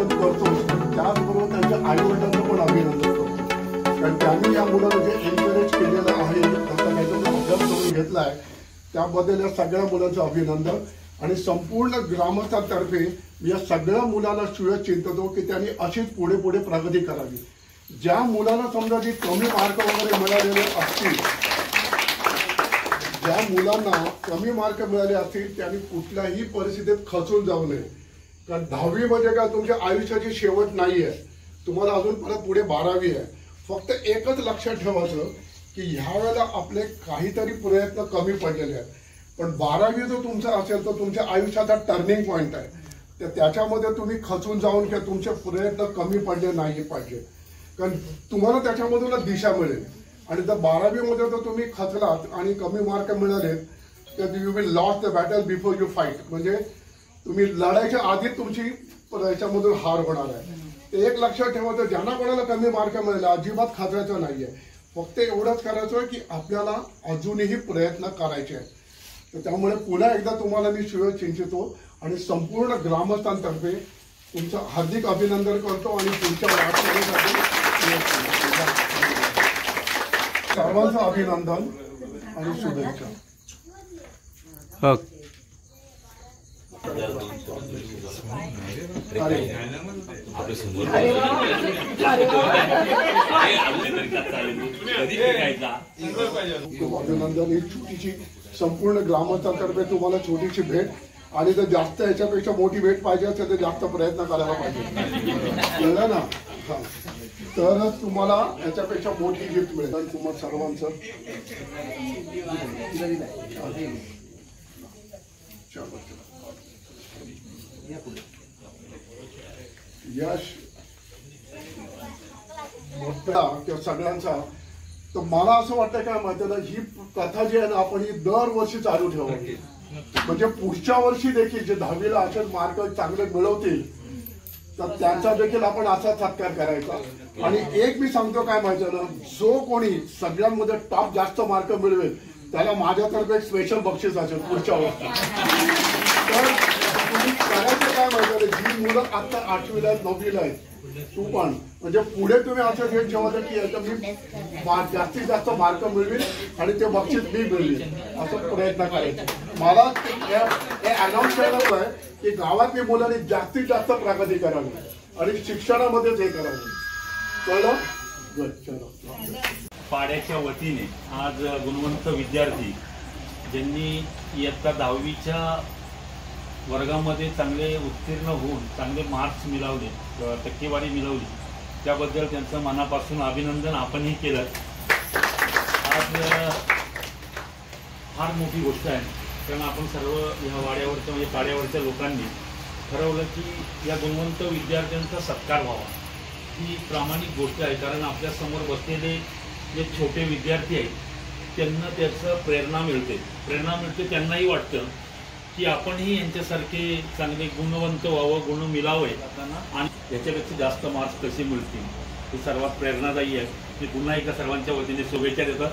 अभिनंदन करतो, त्याचबरोबर त्यांच्या आईवडिलांचं पण अभिनंदन करतो, कारण त्यांनी या मुलाला जे एनकरेज केलेलं आहे, त्यांचा त्याच्यामध्ये अभ्यास करून घेतला आहे, त्याबद्दल या सगळ्या मुलांचं अभिनंदन. आणि संपूर्ण ग्रामस्थांतर्फे या सगळ्या मुलाला शुभेच्छिंततो की त्यांनी अशीच पुढे पुढे प्रगती करावी. ज्या मुलाला समजा जी कमी मार्क वगैरे मिळालेले असतील, ज्या मुलांना कमी मार्क मिळाले असतील त्यांनी कुठल्याही परिस्थितीत खचून जाऊ नये, कारण 10वी म्हणजे काय तुमच्या आयुष्याची शेवट नाही आहे, तुम्हाला अजून परत पुढे 12वी आहे. फक्त एकच लक्षात ठेवायचं की ह्या वेळेला आपले काहीतरी प्रयत्न कमी पडलेले आहेत, पण 12वी जो तुमचा असेल तर तुमच्या आयुष्याचा टर्निंग पॉईंट आहे, तर त्याच्यामध्ये तुम्ही खचून जाऊन किंवा तुमचे प्रयत्न कमी पडले नाही पाहिजे, कारण तुम्हाला त्याच्यामधून दिशा मिळेल. आणि जर 12वीमध्ये जर तुम्ही खचलात आणि कमी मार्क मिळाले तर you will loss the battle before you fight, म्हणजे तुम्ही लढायच्या आधी तुमची याच्यामधून हार होणार आहे. ते एक लक्षात ठेवायचं, ज्यांना कोणाला कमी मार्क मिळाले अजिबात खचायचं नाहीये, फक्त एवढंच करायचं की आपल्याला अजूनही प्रयत्न करायचे आहेत. तर त्यामुळे पुन्हा एकदा तुम्हाला मी शुभेच्छा इच्छितो आणि संपूर्ण ग्रामस्थांतर्फे तुमचं हार्दिक अभिनंदन करतो आणि पुढच्या वाटचालीसाठी सर्वांचं अभिनंदन आणि शुभेच्छा. अभिनंदन. ही छोटीशी संपूर्ण ग्रामस्थांतर्फे तुम्हाला छोटीशी भेट, आणि जर जास्त याच्यापेक्षा मोठी भेट पाहिजे असेल तर जास्त प्रयत्न करायला पाहिजे, कळलं ना? हा, तरच तुम्हाला याच्यापेक्षा मोठी गिफ्ट मिळेल. तुम्हाला सर्वांचं यश मोठा किंवा सगळ्यांचा. तर मला असं वाटतं काय माहिती ना, ही कथा जी आहे ना आपण ही दरवर्षी चालू ठेवावी, म्हणजे पुढच्या वर्षी देखील जे 10वीला असेच मार्क चांगले मिळवतील तर त्यांचा देखील आपण असा सत्कार करायचा. आणि एक मी सांगतो काय माहिती ना, जो कोणी सगळ्यांमध्ये टॉप जास्त मार्क मिळवेल त्याला माझ्यातर्फे एक स्पेशल बक्षीस असेल पुढच्या वर्षी. तर तुम्ही करायचं काय माहिती, जी मुलं आता 8वीला आहेत 9वीला आहेत, तू पण म्हणजे पुढे तुम्ही असं घेत ठेवायचं की याचा मी जास्तीत जास्त मार्क मिळवेल आणि ते बक्षीस मी मिळवेल, असं प्रयत्न करायचे. मला हे अनाऊन्स करायचं आहे की गावातली मुलांनी जास्तीत जास्त प्रगती करावी आणि शिक्षणामध्येच हे करावं. कळलं? चलो. पाड्याच्या वतीने आज गुणवंत विद्यार्थी ज्यांनी इयत्ता 10वीच्या वर्गामध्ये चांगले उत्तीर्ण होऊन चांगले मार्क्स मिळवले, टक्केवारी मिळवली, त्याबद्दल त्यांचं मनापासून अभिनंदन आपणही केलं. आज फार मोठी गोष्ट आहे, कारण आपण सर्व ह्या वाड्यावरच्या म्हणजे पाड्यावरच्या लोकांनी ठरवलं की या गुणवंत विद्यार्थ्यांचा सत्कार व्हावा. ही प्रामाणिक गोष्ट आहे, कारण आपल्यासमोर बसलेले जे छोटे विद्यार्थी आहेत त्यांना त्याचं प्रेरणा मिळते, त्यांनाही वाटतं की आपणही यांच्यासारखे चांगले गुणवंत व्हावं, गुण मिळावे आणि याच्यापेक्षा जास्त मार्क्स कसे मिळतील हे सर्वात प्रेरणादायी आहे. मी पुन्हा एकदा सर्वांच्या वतीने शुभेच्छा देतो.